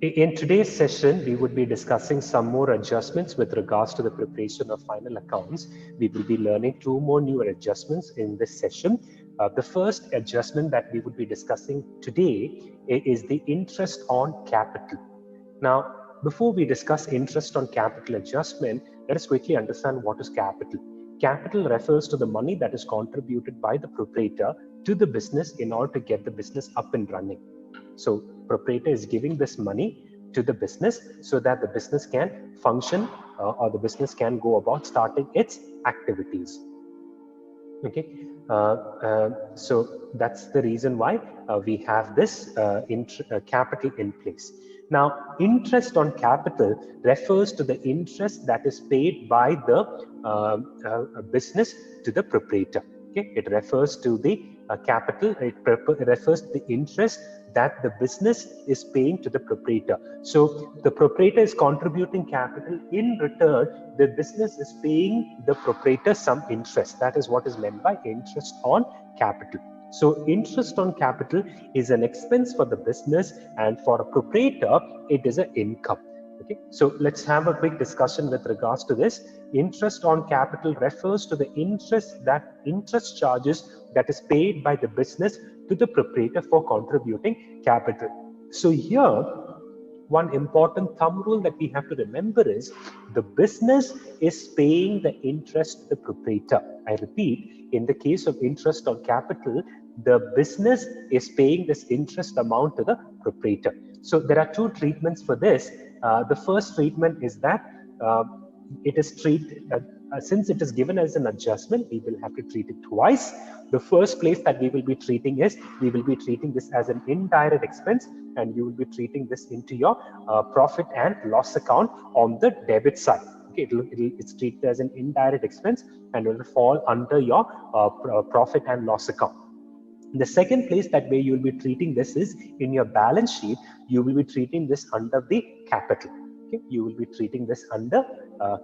In today's session, we would be discussing some more adjustments with regards to the preparation of final accounts. We will be learning two more new adjustments in this session. The first adjustment that we would be discussing today is the interest on capital. Now, before we discuss interest on capital adjustment, let us quickly understand what is capital. Capital refers to the money that is contributed by the proprietor to the business in order to get the business up and running. So proprietor is giving this money to the business so that the business can function or the business can go about starting its activities. Okay, so that's the reason why we have this capital in place. Now, interest on capital refers to the interest that is paid by the business to the proprietor. Okay, it refers to the capital, it refers to the interest that the business is paying to the proprietor. So the proprietor is contributing capital. In return, the business is paying the proprietor some interest. That is what is meant by interest on capital. So interest on capital is an expense for the business, and for a proprietor, it is an income. Okay, so let's have a quick discussion with regards to this. Interest on capital refers to the interest charges that is paid by the business to the proprietor for contributing capital. So here, one important thumb rule that we have to remember is the business is paying the interest to the proprietor. I repeat, in the case of interest on capital, the business is paying this interest amount to the proprietor. So there are two treatments for this. The first treatment is that it is treated, since it is given as an adjustment, we will have to treat it twice. The first place that we will be treating is, we will be treating this as an indirect expense, and you will be treating this into your profit and loss account on the debit side. Okay, it's treated as an indirect expense and it will fall under your profit and loss account. The second place that where you will be treating this is in your balance sheet. You will be treating this under the capital. Okay, you will be treating this under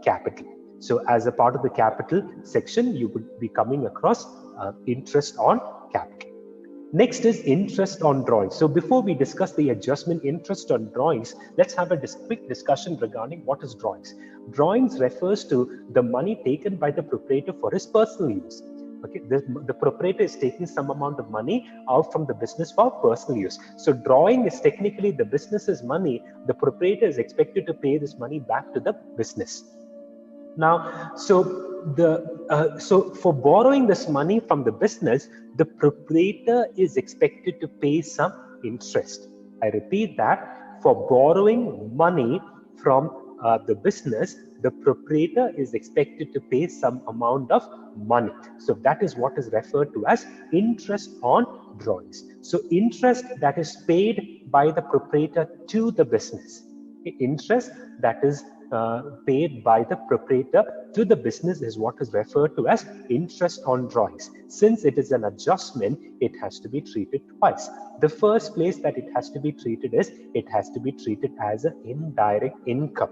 capital. So as a part of the capital section, you would be coming across interest on capital. Next is interest on drawings. So before we discuss the adjustment interest on drawings, let's have a quick discussion regarding what is drawings. Drawings refers to the money taken by the proprietor for his personal use. Okay, the proprietor is taking some amount of money out from the business for personal use. So drawing is technically the business's money. The proprietor is expected to pay this money back to the business. Now, so for borrowing this money from the business, the proprietor is expected to pay some interest. I repeat that, for borrowing money from the business, the proprietor is expected to pay some amount of money. So that is what is referred to as interest on drawings. So interest that is paid by the proprietor to the business. Interest that is paid by the proprietor to the business is what is referred to as interest on drawings. Since it is an adjustment, it has to be treated twice. The first place that it has to be treated is, it has to be treated as an indirect income.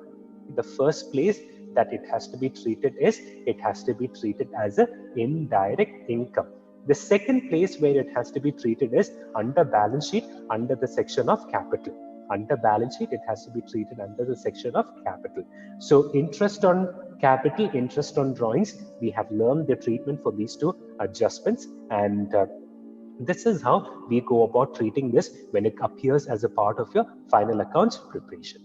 The first place that it has to be treated is, it has to be treated as an indirect income. The second place where it has to be treated is under balance sheet, under the section of capital. Under balance sheet, it has to be treated under the section of capital. So interest on capital, interest on drawings, we have learned the treatment for these two adjustments, and this is how we go about treating this when it appears as a part of your final accounts preparation.